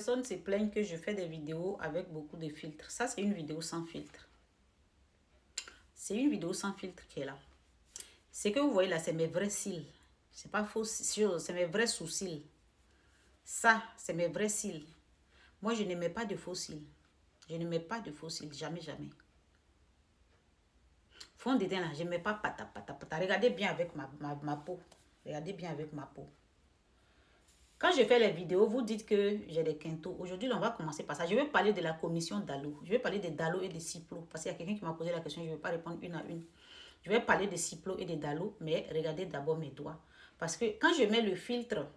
Personne se plaignent que je fais des vidéos avec beaucoup de filtres. Ça, c'est une vidéo sans filtre. C'est une vidéo sans filtre qui est là. Ce que vous voyez là, c'est mes vrais cils. C'est pas faux, c'est mes vrais sous-cils. Ça, c'est mes vrais cils. Moi, je ne mets pas de faux cils. Je ne mets pas de faux cils. Jamais, jamais. Fond de teint là, je ne mets pas pata, pata, pata. Regardez bien avec ma peau. Regardez bien avec ma peau. Quand je fais les vidéos, vous dites que j'ai des quintaux. Aujourd'hui, on va commencer par ça. Je vais parler de la commission Dalo. Je vais parler de Dalo et de Ciplo. Parce qu'il y a quelqu'un qui m'a posé la question, je ne vais pas répondre une à une. Je vais parler de Ciplo et de Dalo, mais regardez d'abord mes doigts. Parce que quand je mets le filtre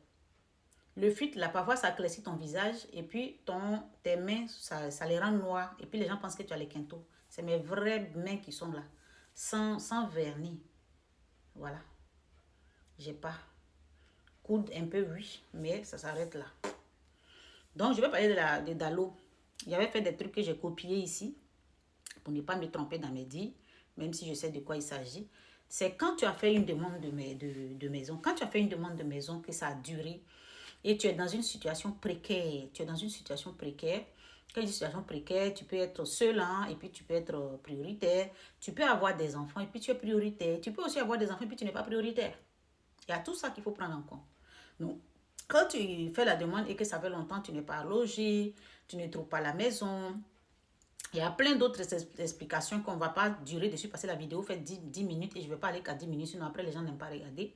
là, parfois ça éclaircit ton visage et puis tes mains, ça les rend noirs. Et puis les gens pensent que tu as les quintaux. C'est mes vraies mains qui sont là, sans vernis. Voilà. J'ai pas. Coude un peu, oui, mais ça s'arrête là. Donc, je vais parler de Dalo. J'avais fait des trucs que j'ai copiés ici pour ne pas me tromper dans mes dits, même si je sais de quoi il s'agit. C'est quand tu as fait une demande de maison, quand tu as fait une demande de maison que ça a duré et tu es dans une situation précaire, tu es dans une situation précaire. Quelle situation précaire? Tu peux être seul hein, et puis tu peux être prioritaire. Tu peux avoir des enfants et puis tu es prioritaire. Tu peux aussi avoir des enfants et puis tu n'es pas prioritaire. Il y a tout ça qu'il faut prendre en compte. Donc, quand tu fais la demande et que ça fait longtemps, tu n'es pas logé, tu ne trouves pas la maison, il y a plein d'autres explications qu'on ne va pas durer dessus parce que la vidéo fait 10 minutes et je ne vais pas aller qu'à 10 minutes, sinon après les gens n'aiment pas regarder.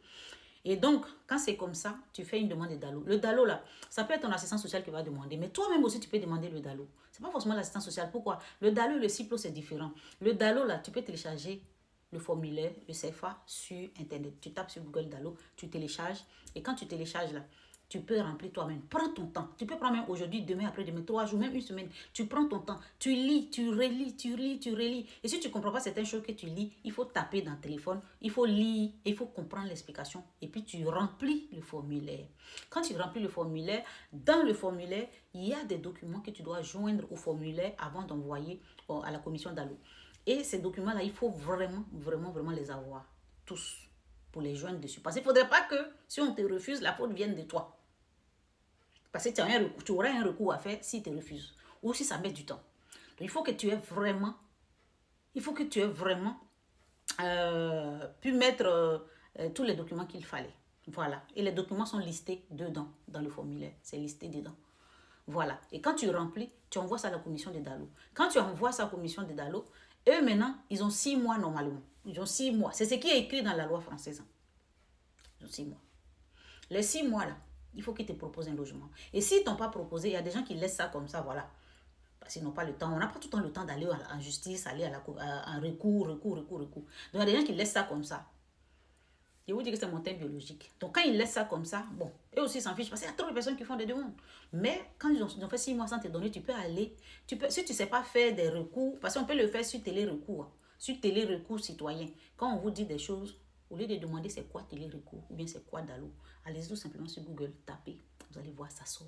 Et donc, quand c'est comme ça, tu fais une demande de Dalo. Le Dalo, là, ça peut être ton assistant social qui va demander, mais toi-même aussi, tu peux demander le Dalo. Ce n'est pas forcément l'assistant social. Pourquoi? Le Dalo et le Ciplo, c'est différent. Le Dalo, là, tu peux télécharger le formulaire, le CFA, sur Internet. Tu tapes sur Google Dalo, tu télécharges. Et quand tu télécharges, là, tu peux remplir toi-même. Prends ton temps. Tu peux prendre même aujourd'hui, demain, après-demain, 3 jours, même une semaine. Tu prends ton temps. Tu lis, tu relis, tu lis, tu relis. Et si tu ne comprends pas certaines choses que tu lis, il faut taper dans le téléphone, il faut lire, il faut comprendre l'explication. Et puis tu remplis le formulaire. Quand tu remplis le formulaire, dans le formulaire, il y a des documents que tu dois joindre au formulaire avant d'envoyer à la commission Dalo. Et ces documents-là, il faut vraiment, vraiment, vraiment les avoir. Tous. Pour les joindre dessus. Parce qu'il ne faudrait pas que, si on te refuse, la faute vienne de toi. Parce que tu auras un recours à faire s'il te refuse. Ou si ça met du temps. Donc, il faut que tu aies vraiment pu mettre tous les documents qu'il fallait. Voilà. Et les documents sont listés dedans, dans le formulaire. C'est listé dedans. Voilà. Et quand tu remplis, tu envoies ça à la commission de Dalo. Quand tu envoies ça à la commission de Dalo, eux maintenant, ils ont 6 mois normalement. Ils ont 6 mois. C'est ce qui est écrit dans la loi française. Ils ont 6 mois. Les 6 mois là, il faut qu'ils te proposent un logement. Et s'ils ne t'ont pas proposé, il y a des gens qui laissent ça comme ça, voilà. Parce qu'ils n'ont pas le temps. On n'a pas tout le temps le temps d'aller en justice, aller en recours. Donc il y a des gens qui laissent ça comme ça. Je vous dis que c'est mon thème biologique. Donc quand ils laissent ça comme ça, bon, eux aussi s'en fichent parce qu'il y a trop de personnes qui font des demandes. Mais quand ils ont fait 6 mois sans te donner, tu peux aller. Si tu ne sais pas faire des recours, parce qu'on peut le faire sur télé-recours, sur télé-recours citoyen. Quand on vous dit des choses, au lieu de demander c'est quoi télé-recours ou bien c'est quoi Dalo, allez-y tout simplement sur Google, tapez, vous allez voir, ça sort.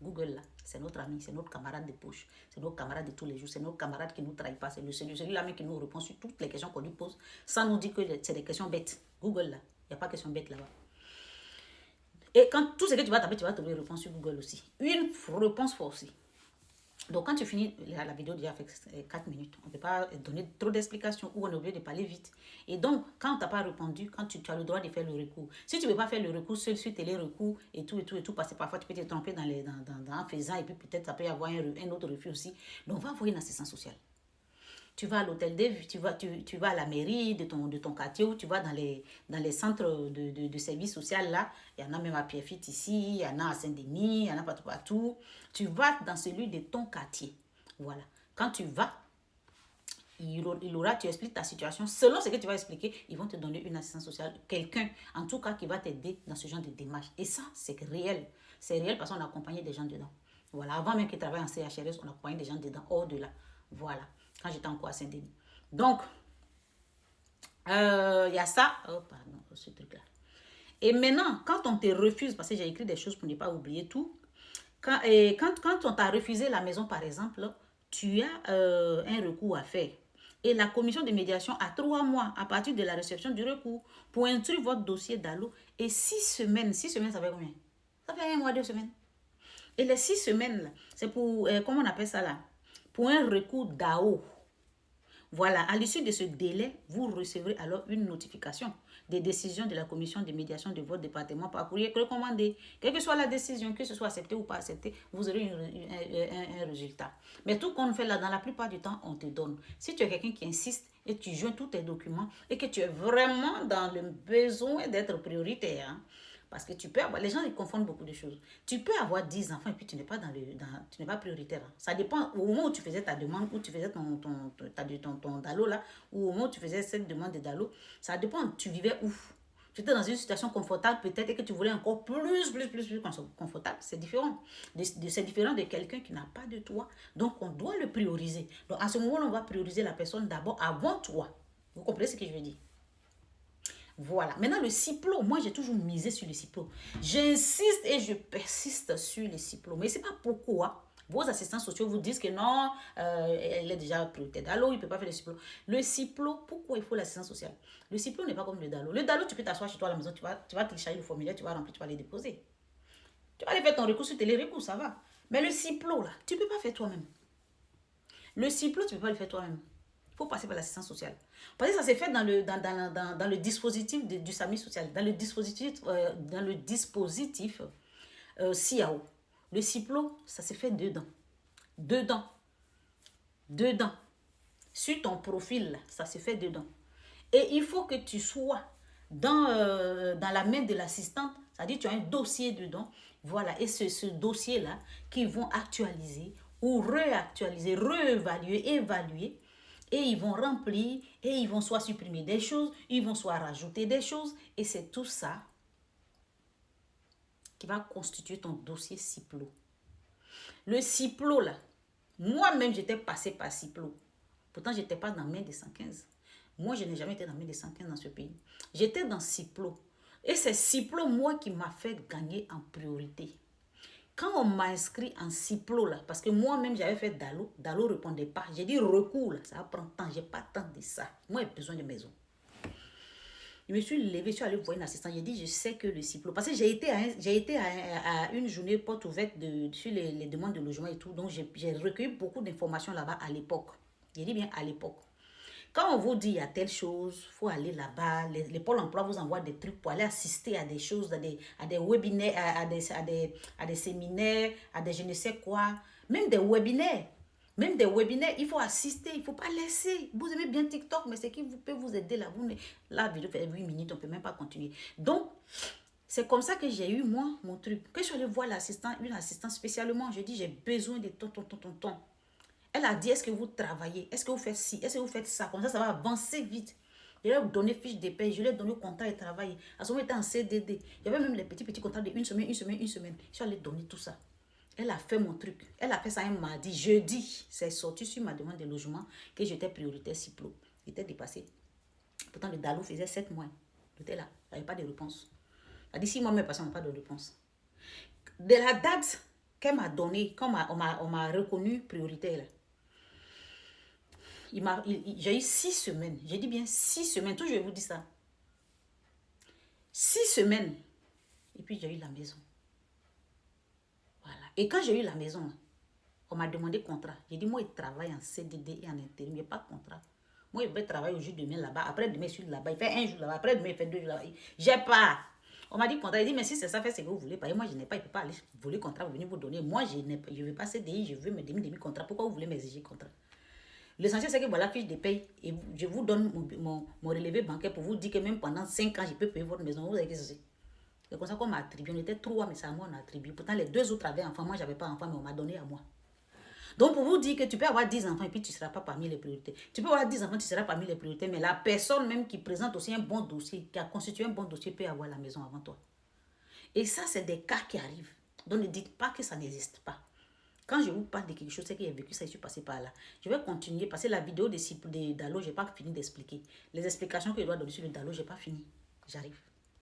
Google là, c'est notre ami, c'est notre camarade de poche, c'est notre camarade de tous les jours, c'est notre camarade qui ne nous trahit pas, c'est celui-là même qui nous répond sur toutes les questions qu'on lui pose, sans nous dire que c'est des questions bêtes. Google là, il n'y a pas de questions bêtes là-bas. Et quand tout ce que tu vas taper, tu vas trouver une réponse sur Google aussi. Une réponse forcée. Donc, quand tu finis, la vidéo déjà fait 4 minutes, on ne peut pas donner trop d'explications ou on est obligé de parler vite. Et donc, quand tu n'as pas répondu, quand tu as le droit de faire le recours. Si tu ne veux pas faire le recours seul sur télé-recours et tout, parce que parfois tu peux te tromper en faisant et puis peut-être ça peut y avoir un autre refus aussi. Donc, on va envoyer une assistance sociale. Tu vas à l'hôtel de ville, tu vas à la mairie de ton quartier ou tu vas dans les centres de services sociaux là. Il y en a même à Pierrefitte ici, il y en a à Saint-Denis, il y en a partout. Tu vas dans celui de ton quartier. Voilà. Quand tu vas, tu expliques ta situation. Selon ce que tu vas expliquer, ils vont te donner une assistance sociale. Quelqu'un, en tout cas, qui va t'aider dans ce genre de démarche. Et ça, c'est réel. C'est réel parce qu'on a accompagné des gens dedans. Voilà. Avant même qu'ils travaillent en CHRS, on a accompagné des gens dedans, hors de là. Voilà. Quand j'étais encore à Saint-Denis. Donc, il y a ça. Oh, pardon, ce truc-là. Et maintenant, quand on te refuse, parce que j'ai écrit des choses pour ne pas oublier tout, quand on t'a refusé la maison, par exemple, tu as un recours à faire. Et la commission de médiation a 3 mois à partir de la réception du recours pour instruire votre dossier Dalo. Et 6 semaines, ça fait combien? Ça fait 1 mois, 2 semaines. Et les 6 semaines, là, c'est pour, comment on appelle ça là? Pour un recours d'AO. Voilà, à l'issue de ce délai, vous recevrez alors une notification des décisions de la commission de médiation de votre département par courrier recommandé. Quelle que soit la décision, que ce soit accepté ou pas accepté, vous aurez un résultat. Mais tout qu'on fait là, dans la plupart du temps, on te donne. Si tu es quelqu'un qui insiste et tu joins tous tes documents et que tu es vraiment dans le besoin d'être prioritaire, hein, parce que tu peux avoir, les gens ils confondent beaucoup de choses. Tu peux avoir 10 enfants et puis tu n'es pas tu n'es pas prioritaire. Ça dépend au moment où tu faisais ta demande, où tu faisais ton DALO là, ou au moment où tu faisais cette demande de DALO, ça dépend, tu vivais où. Tu étais dans une situation confortable peut-être et que tu voulais encore plus confortable, c'est différent. C'est différent de quelqu'un qui n'a pas de toi. Donc on doit le prioriser. Donc à ce moment-là, on va prioriser la personne d'abord avant toi. Vous comprenez ce que je veux dire? Voilà. Maintenant, le CIPLO, moi, j'ai toujours misé sur le CIPLO. J'insiste et je persiste sur le CIPLO. Mais ce n'est pas pourquoi vos assistants sociaux vous disent que non, elle est déjà prioritaire DALO, il ne peut pas faire le CIPLO. Le CIPLO, pourquoi il faut l'assistance sociale? Le CIPLO n'est pas comme le DALO. Le DALO, tu peux t'asseoir chez toi à la maison, tu vas télécharger le formulaire, tu vas remplir, tu vas les déposer. Tu vas aller faire ton recours sur Télérecours, ça va. Mais le CIPLO, là, tu ne peux pas faire toi-même. Le CIPLO, tu ne peux pas le faire toi-même. Il faut passer par l'assistance sociale. Parce que ça s'est fait dans le dispositif du SAMI social, dans le dispositif CIAO. Le CIPLO, ça s'est fait dedans. Dedans. Sur ton profil, ça s'est fait dedans. Et il faut que tu sois dans la main de l'assistante, c'est-à-dire tu as un dossier dedans. Voilà, et c'est ce dossier-là qu'ils vont actualiser ou réactualiser, réévaluer, évaluer. Et ils vont remplir, et ils vont soit supprimer des choses, ils vont soit rajouter des choses. Et c'est tout ça qui va constituer ton dossier CIPLO. Le CIPLO, là, moi-même, j'étais passé par CIPLO. Pourtant, je n'étais pas dans main des 115. Moi, je n'ai jamais été dans main des 115 dans ce pays. J'étais dans CIPLO. Et c'est CIPLO, moi, qui m'a fait gagner en priorité. Quand on m'a inscrit en CIPLO, là, parce que moi-même, j'avais fait DALO, DALO ne répondait pas. J'ai dit recours, là, ça va prendre temps, je n'ai pas temps de ça. Moi, j'ai besoin de maison. Je me suis levée, je suis allée voir une assistante. J'ai dit, je sais que le CIPLO, parce que j'ai été à une journée porte ouverte sur les demandes de logement et tout. Donc, j'ai recueilli beaucoup d'informations là-bas à l'époque. J'ai dit bien à l'époque. Quand on vous dit il y a telle chose, il faut aller là-bas. Les pôles emploi vous envoient des trucs pour aller assister à des choses, à des webinaires, à des séminaires, à des je ne sais quoi. Même des webinaires. Même des webinaires, il faut assister, il ne faut pas laisser. Vous aimez bien TikTok, mais ce qui peut vous aider là, la vidéo fait 8 minutes, on ne peut même pas continuer. Donc, c'est comme ça que j'ai eu, moi, mon truc. Quand je suis allée voir une assistante spécialement, je dis, j'ai besoin de ton. Elle a dit, est-ce que vous travaillez? Est-ce que vous faites ci? Est-ce que vous faites ça? Comme ça va avancer vite. Je lui ai donné fiche de paie, je lui ai donné contrat de travail. À ce moment, il était en CDD. Il y avait même les petits contrats de une semaine. Je suis allée donner tout ça. Elle a fait mon truc. Elle a fait ça un mardi. Jeudi, c'est sorti sur ma demande de logement que j'étais prioritaire CIPLO. J'étais dépassé. Pourtant, le DALO faisait 7 mois. J'étais là. Il n'y avait pas de réponse. Elle a dit 6 mois, mais passé, on n'a pas de réponse. De la date qu'elle m'a donnée, quand on m'a reconnu prioritaire, là, j'ai eu 6 semaines. J'ai dit bien 6 semaines. Toujours, je vous dis ça. 6 semaines. Et puis, j'ai eu la maison. Voilà. Et quand j'ai eu la maison, on m'a demandé contrat. J'ai dit, moi, je travaille en CDD et en intérim. Il n'y a pas de contrat. Moi, je vais travailler aujourd'hui, demain là-bas. Après, demain, je suis là-bas. Il fait un jour là-bas. Après, demain, il fait 2 jours là-bas. J'ai pas. On m'a dit contrat. Il dit, mais si c'est ça, fait ce que vous voulez. Parce que moi, je n'ai pas. Il ne peut pas aller voler contrat. Vous venez vous donner. Moi, je ne veux pas CDI. Je veux mes demi-contrat. Pourquoi vous voulez m'exiger contrat? L'essentiel, c'est que voilà, fiche de paye. Et je vous donne mon relevé bancaire pour vous dire que même pendant 5 ans, je peux payer votre maison. Vous avez qu'est-ce que c'est? C'est comme ça qu'on m'a attribué. On était 3, mais c'est à moi qu'on a attribué. Pourtant, les 2 autres avaient enfants. Moi, je n'avais pas enfant, mais on m'a donné à moi. Donc, pour vous dire que tu peux avoir 10 enfants et puis tu ne seras pas parmi les priorités. Tu peux avoir 10 enfants, tu seras parmi les priorités, mais la personne même qui présente aussi un bon dossier, qui a constitué un bon dossier, peut avoir la maison avant toi. Et ça, c'est des cas qui arrivent. Donc, ne dites pas que ça n'existe pas. Quand je vous parle de quelque chose, c'est que j'ai vécu ça, je suis passé par là. Je vais continuer, parce que la vidéo de DALO, je n'ai pas fini d'expliquer. Les explications que je dois donner sur le DALO, je n'ai pas fini. J'arrive.